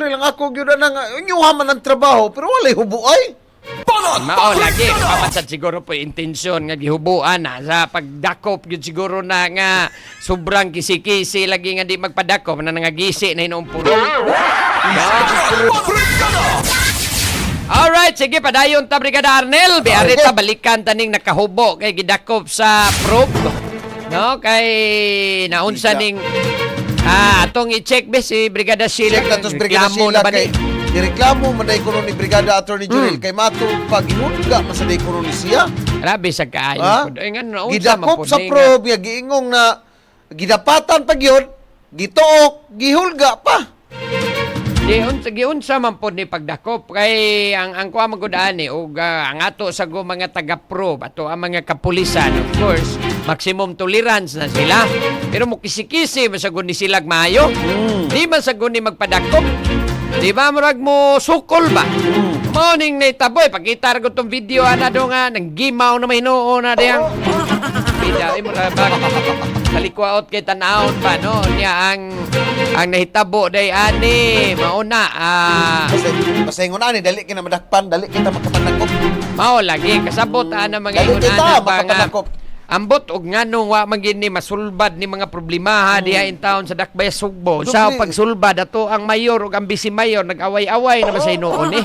lang ako gyud na nga inyuha man ang trabaho pero walay hubuay. Mao lagi pamatad siguro po intensyon nga gihubuan na sa pagdakop gyud siguro na nga sobrang kisi-kisi lagi nga di magpadakop na nangagisi na hinuong puro. Alright, sige padayon ta Brigada Arnel. Biari ta balikan taning nakahubo kay gidakop sa probe. No, kay naunsa ning atong i-check be si Brigada Sheila. Check na tos Brigada Sheila kay direklamo man day kuno ni Brigada Attorney Jurel kay mato pag inulga man sa day kuno ni siya. Grabe sa kaayo ko. Ay nga naunsa Gidakop sa probe giingong na gidapatan pag yun, gituok, gihulga pa. Giunsa man po ni pagdakop kay ang kuha magudani ug ang ato sa mga taga-probe ato ang mga kapulisan of course maximum tolerance na sila pero mo kisi-kisi masagod ni silag maayo di man sagod ni magpadakop di ba murag mo sukol ba morning na itaboy pakita ra ko tong video ana do nga nang gimaw na mahinuon na diyang video ay murag kalikwaot kay tanawon ba no niya ang nahitabo day ani mauna Masaingon ani dali kita madakpan, dali kita makapanakop. mao lagi kasabot ana mga Dali ingon kita ana ba nga makapanakop. ambot og nganong wa man gid ni masulbad ni mga problema diha in town sa Dakbay Sugbo sa pagsulbad ato ang mayor ug ang vice mayor nag-away-away na sa hinuon ni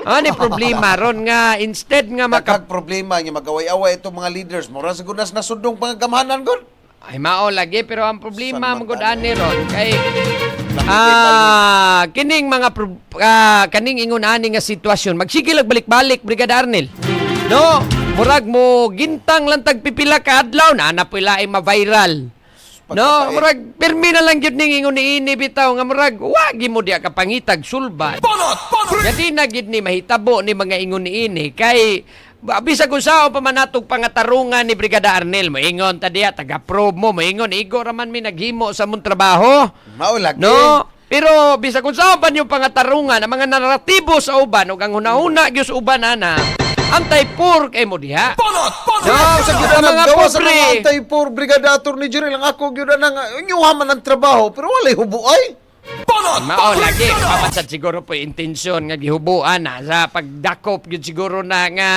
ani problema ron nga instead nga Makag problema niya magaway-away itong mga leaders. Mura sa gunas na sundong pangagamahanan gud. ay mao lagi pero ang problema San man magud ani ron kay Nakikipal kining mga kaning ingon ani nga sitwasyon magsigil og balik-balik Brigada Arnel no murag mo gintang lang tagpipila ka adlaw na pila ay ma-viral no murag permi na lang gyud ning ingon niini bitaw nga murag wagi mo diya kapangitag sulbad gadi na gid ni mahitabo ni mga ingon niini kay bisag usaw pa man natog pangatarungan ni Brigada Arnel mo ingon ta diya taga-probe mo ingon igo raman mi naghimo sa mong trabaho Mao lagi. no pero bisag usaw pa yung pangatarungan ang mga naratibo sa uban ug ang hunahuna gyud sa uban ana antay-pur kay mo diha No, sa ang gyud mga nagawa sa pobre. mga antay-pur Brigada Attorney Jurel lang ako gyud na nga inyuha man ang trabaho pero walay hubuay. mao lagi pamatad siguro po intensyon nga gihubuan na sa pagdakop gyud siguro na nga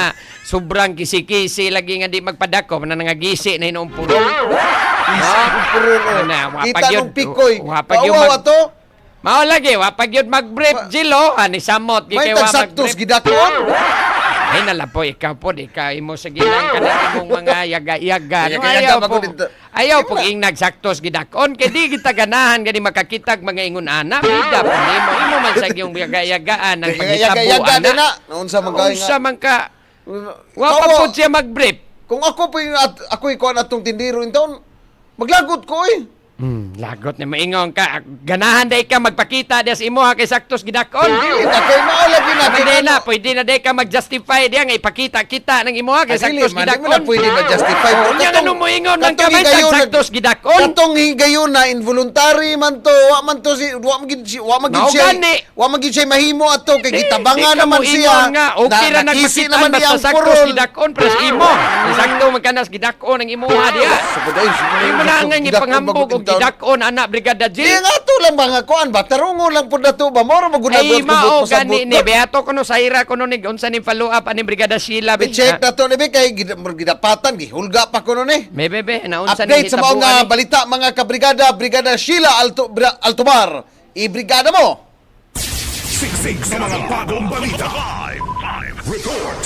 sobrang kisi-kisi lagi nga di magpadakop na nangagisi na hinuong puro. Kita nung pikoy. Wapag yung Kawawa to. mao lagi wapag yun mag-brief Jilo ani samot May kay wa tagsaktos mag-brief. gidakon. Ay nalapo ikaw po imo sa gilang ka na imong mga yaga-yaga. No, Yaga-yaga ayaw ba po. ko dito? Ayaw po ing nagsaktos gidakon kay di kita ganahan gani makakitag mga ingon ana bida po nimo imo man sa yung yaga-yagaan ang paghitabo Yaga-yaga din ana. na. Unsa man kay Unsa nga. man ka wa pa po siya mag-brief. Kung ako po yung ako ikuan atong tindiro in town, maglagot ko eh. Lagot na maingon ka. Ganahan day ka magpakita des imo ha kay saktos gidakon. Kita kay mao lagi na Pwede na day ka mag-justify diya nga ipakita kita ng imo ha kay saktos man mo gidakon. na pwede ma-justify mo. Unya nga mo ingon man ka Katong man higayon na- saktos gidakon. Katong higayon na involuntary man to, wa man to si wa magid Mao gani. siya mahimo ato kay gitabangan Di ka naman mo siya. ingon nga okay ra nakisi nagpakita basta ang saktos purol. gidakon pres imo. Sakto magkanas gidakon ang imo ha diya. Imo na nga ipangambog og gidakon ana Brigada Di Jill. nga to lang mga kuan ba tarungon lang pud nato ba moro Ay magunagot mao sa gani ni beato kuno sa ira kuno ni unsa ni follow up ani Brigada Sheila check na to ni kay gidapatan gihulga pa kuno ni. May bebe na unsa ni Update sa mga hitabuan ni. balita mga kabrigada, Brigada Sheila Altobar. I-brigada mo. Siksik sa mga bagong balita. Live report.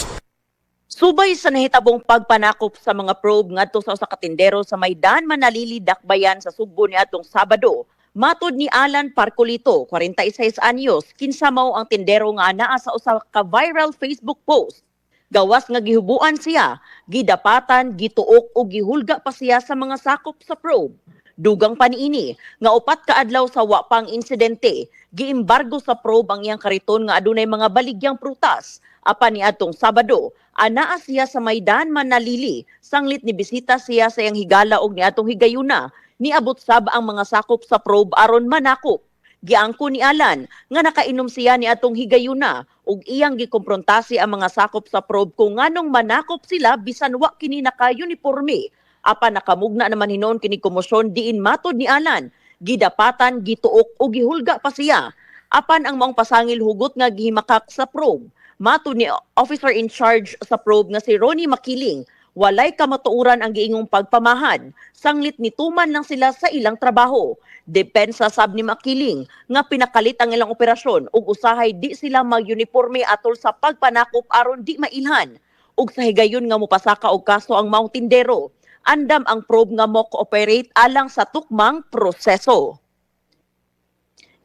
Subay sa nahitabong pagpanakop sa mga probe ngadto sa usa ka tindero sa Maydan Manalili Dakbayan sa Sugbo niadtong Sabado, matud ni Alan Parcolito, 46 anyos, kinsa mao ang tindero nga anaa sa usa ka viral Facebook post. Gawas nga gihubuan siya, gidapatan, gituok o gihulga pa siya sa mga sakop sa probe. Dugang paniini nga upat ka adlaw sa wa pang insidente, giembargo sa probe ang iyang kariton nga adunay mga baligyang prutas. Apan niadtong Sabado, anaa siya sa Maydan Manalili, sanglit ni bisita siya sa iyang higala og niadtong higayuna, niabot sab ang mga sakop sa probe aron manakop. Giangko ni Alan nga nakainom siya niadtong higayuna ug iyang gikomprontasi ang mga sakop sa probe kung nganong manakop sila bisan wa kini naka-uniforme. Apan nakamugna naman hinuon kini komosyon diin matod ni Alan, gidapatan, gituok o gihulga pa siya. Apan ang maong pasangil hugot nga gihimakak sa probe. Mato ni officer in charge sa probe nga si Ronnie Makiling, walay kamatuuran ang giingong pagpamahad. Sanglit nituman lang sila sa ilang trabaho. Depensa sab ni Makiling nga pinakalit ang ilang operasyon ug usahay di sila mag-uniforme atol sa pagpanakop aron di mailhan. Ug sa higayon nga mopasaka og kaso ang maong tindero. Andam ang probe nga mo cooperate alang sa tukmang proseso.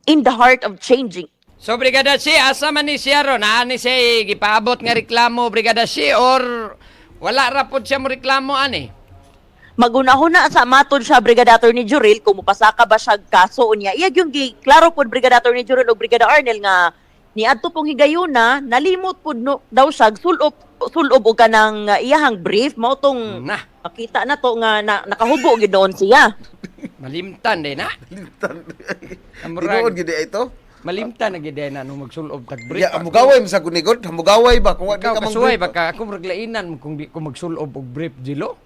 In the heart of changing. So, Brigada C, asa man ni siya ron? Ani siya gipaabot nga reklamo, Brigada C, or wala ra pod siya mo reklamo, ani? Magunahuna sa matod siya Brigada Attorney Juril kung mupasaka ba siya kaso niya. Iyag yung klaro pod Brigada Attorney Juril o Brigada Arnel nga niadto pong higayuna nalimot pod no, daw siya sulob og kanang iyahang brief mao tong Na, makita na to nga nakahubo gid doon siya. malimtan din, ha? Limtan. Amurag. Tinuod gid ito. Malimtan na gid na nung magsulob tag-brief. Ya, hamugaway mo sa kunigod, hamugaway ba kung wa di Ikaw ka mang kasuway, brief. baka ako maglainan mo kung di ko magsulob og brief, Jilo.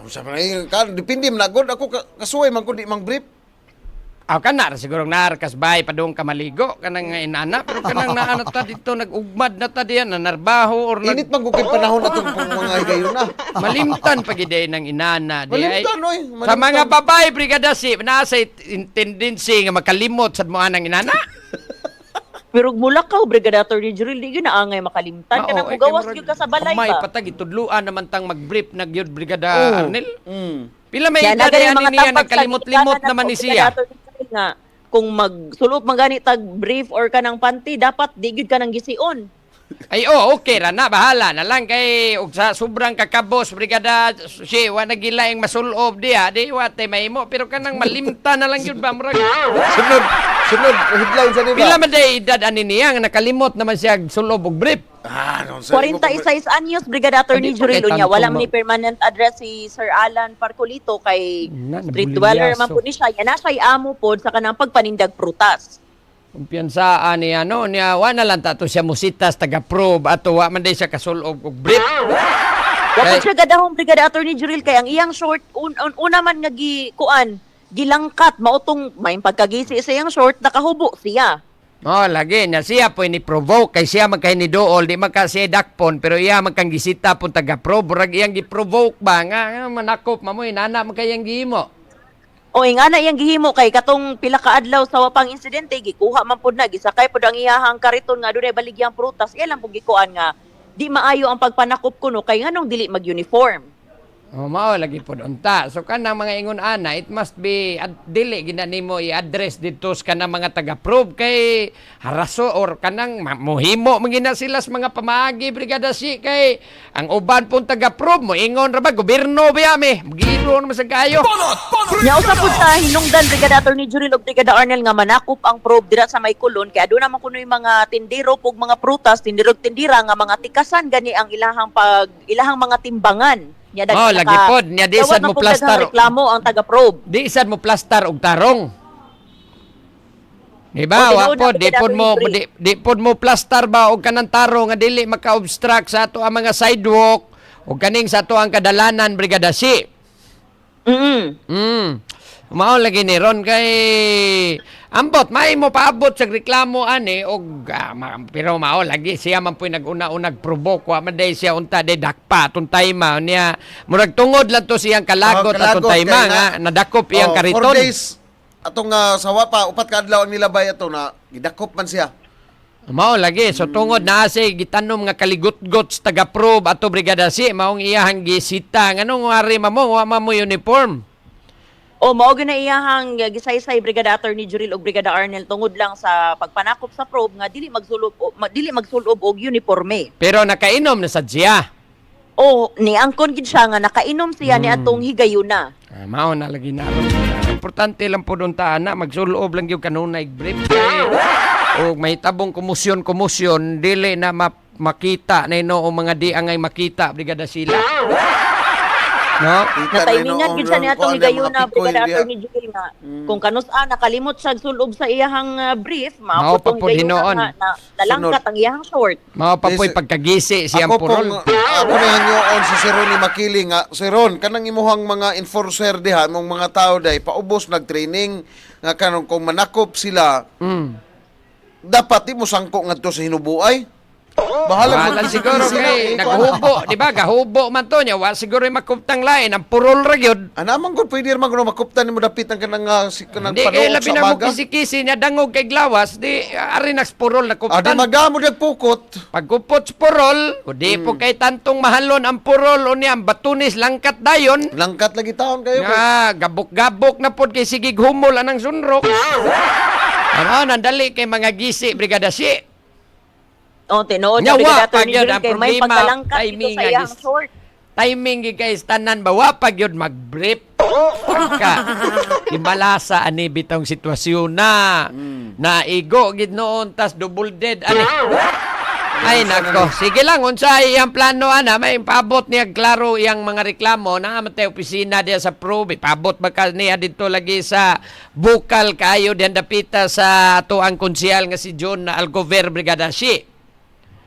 Sa mga ka depende man agod ako kasuway man kun di mang brief. Aw kana ra siguro narkas bay padung ka maligo kanang nga inana pero kanang naana ta dito nagugmad na ta diyan narbaho or Init man gugid panahon atong mga higayuna. malimtan pagiday ng inana di ay. Malimtan oy. Sa mga babae Brigada Si nasa tendency nga makalimot sa mga nang inana. Pero mula ka Brigada Attorney Juril di gyud na angay makalimtan kanang Oo, mugawas kay gyud ka sa balay Kamay ba. patag itudluan naman tang mag-brief na gyud Brigada Arnel. Pila may Kaya edad nagani yan mga niya tambag sa nagkalimot-limot gitana naman na ni to, siya. Brigada Attorney Juril nga kung magsulop man gani tag brief or kanang panty dapat di gyud ka nang gisiun. Ay okay ra na bahala na lang kay ug sa sobrang kakabos Brigada si wa nagilaing masulob diha di wa tay mahimo pero kanang malimta na lang yun ba murag. Sunod hidlaw sa diba. Pila man day edad ani niya nga nakalimot naman siya sulob og brief. Non sa 46 anyos Brigada Attorney Hindi pa Juril kay unya wala tantong man ni permanent address si Sir Alan Parcolito kay Na, street nabulilyaso. dweller man po ni siya. Yan na siya'y amo po sa kanang pagpanindag prutas. Kumpiyansaan niya no niya wa na lang tato siya musitas taga-probe ato wa man day siya kasulob og brief. Wa siya gadahong Brigada Attorney Juril kay ang iyang short una man nga gilangkat mautong may pagkagisi sa iyang short nakahubo siya. Oh, lagi na siya po ni-provoke kay siya magkay ni Dool, di man ka siya dakpon, pero iya magkang gisita pun taga-probe, burag iyang gi-provoke ba, nga manakop mamoy, nana magkayang gihimo. O ingana iyang gihimo kay katong pila ka adlaw sa wapang insidente gikuha man pud na gisakay pud ang iyahang kariton nga dunay baligyang prutas, iya lang pud gikuan nga di maayo ang pagpanakop kuno kay nganong dili mag-uniform. Oh, mao lagi po unta. So kanang mga ingon ana, it must be dili ginani mo i-address dito sa kanang mga taga-probe kay haraso or kanang mohimo mangina sila sa mga pamaagi Brigada Si kay ang uban pong taga-probe mo ingon ra ba gobyerno ba mi? Giro naman sa kayo. Nya usa pud sa hinungdan Brigada Attorney Juril ug Brigada Arnel nga manakop ang probe dira sa may kulon kay aduna man kuno yung mga tindero pug mga prutas, tindero tindira nga mga tikasan gani ang ilahang mga timbangan. Nya Oh, lagi pod nya di sad mo plastar. Reklamo ang taga-probe. Di sad mo plastar og tarong. Di ba? O, Wa tinuod po, na di Brigada pod mo Attorney di pod mo plastar ba og kanang tarong nga dili maka-obstruct sa ato ang mga sidewalk o kaning sa ato ang kadalanan Brigada Si. Mao lagi ni ron kay ambot may mo paabot sa reklamo ani og pero mao lagi siya man po'y nag-una-unag provoke wa man day siya unta day dakpa tuntay ma niya murag tungod lang to siyang kalagot at tuntay ma nga nadakop iyang kariton. 4 days atong sawa pa upat ka adlaw ang nilabay ato na gidakop man siya. Mao lagi so tungod na say gitanom nga kaligot-got sa taga-probe ato Brigada Si maong iyahang gisita nganong wari mamo wa mo uniform. O mao gyud na iyahang gisaysay Brigada Attorney Juril ug Brigada Arnel tungod lang sa pagpanakop sa probe nga dili magsulob og uniforme. Pero nakainom na sa siya. O niangkon gid siya nga nakainom siya ni atong higayuna. Mao na lagi na ron. Importante lang po doon ta na magsulob lang yung kanunay brief kay o may tabong kumusyon dili na makita na ino o mga di angay makita Brigada sila. No? Nataymingan gid siya ni atong higayuna Brigada Attorney Juril nga kung kanus-a nakalimot siya sulob sa iyahang brief Mao pa mao po hinoon. na nalangkat ang iyahang short. Mao pa po'y pagkagisi siyang Ako purol. ako na hanyoon si Sir Ronnie Makiling nga Sir Ron kanang imuhang mga enforcer diha mong mga tao day paubos nagtraining nga kanang kung manakop sila dapat di mo sangko nga to sa hinubuay. Bahala Wala siguro kay naghubo, di ba? Gahubo man to niya. Wala siguro yung makuptang lain. Ang purol ra gyud. Anamang gud pwede man kuno makuptan nimo dapit ang kanang kanang Di kay panuot labi sa na mo baga. kisi-kisi niya dangog kay glawas. Di ari nagspurol na Adi kuptan. magamo dag pukot. Pagkupot sa purol, di po kay tantong mahalon ang purol o niya ang batunis langkat dayon. Langkat lagi taon kayo. Nga, gabok-gabok na po kay sigig humol anang sunrok. Ano, nandali kay mga gisi, Brigada Si. O, tinood Nyawa, na Brigada Attorney pag yun, Jurel ang kay may problema, pagkalangkat dito timing sa nga iyang gis- short. Timing gi kay tanan ba wa pag yun mag-brief. Pagka imalasa ani bitong sitwasyon na naigo gid noon tas double dead ani. Ay nako, sige lang unsa iyang plano ana may pabot niya klaro iyang mga reklamo na matay opisina diya sa probe. Pabot ba ka niya dito lagi sa bukal kayo diyan dapita sa ato ang konsyal nga si John Alcover Brigada Si.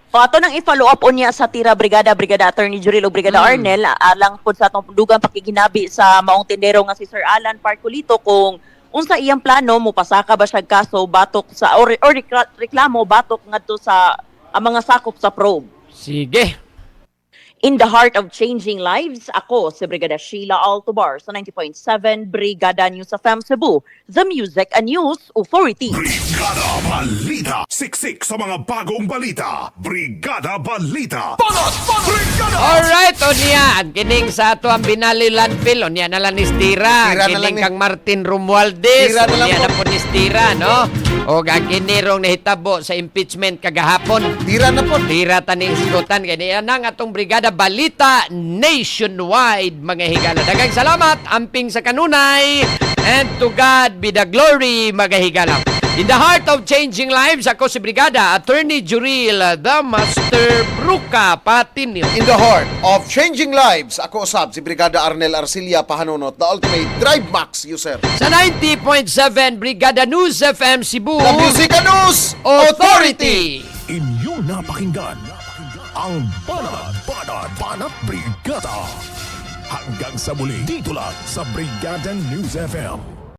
O ato nang i-follow up unya sa tira Brigada Attorney Jurel o Brigada Arnel alang pod sa atong dugang pakiginabi sa maong tindero nga si Sir Alan Parcolito kung unsa iyang plano mo pasaka ba siya kaso batok sa or reklamo batok ngadto sa ang mga sakop sa probe. Sige. In the heart of changing lives, ako si Brigada Sheila Altobar sa 90.7 Brigada News FM Cebu, the Music and News Authority. Brigada Balita. Siksik sa mga bagong balita. Brigada Balita. Brigada! Alright, o niya, ang kining sa ato ang binali landfill, o niya na lang nistira. Tira na Kining lang ni- kang Martin Romualdez, Tira o na lang niya po. na po nistira, no? O kinirong nahitabo sa impeachment kagahapon. Tira na po. Tira taning isgutan. Kaya yan ang atong Brigada Balita nationwide, mga higala. Dagang salamat, amping sa kanunay, and to God be the glory, mga higala. In the heart of changing lives, ako si Brigada Attorney Jurel, the Master Bruca Patinio. In the heart of changing lives, ako usab si Brigada Arnel Arcilia Pahanonot, the ultimate Drive Max user. Sa 90.7 Brigada News FM Cebu, The Music and News Authority. Inyong napakinggan ang Banat Brigada. Hanggang sa muli, dito lang sa Brigada News FM.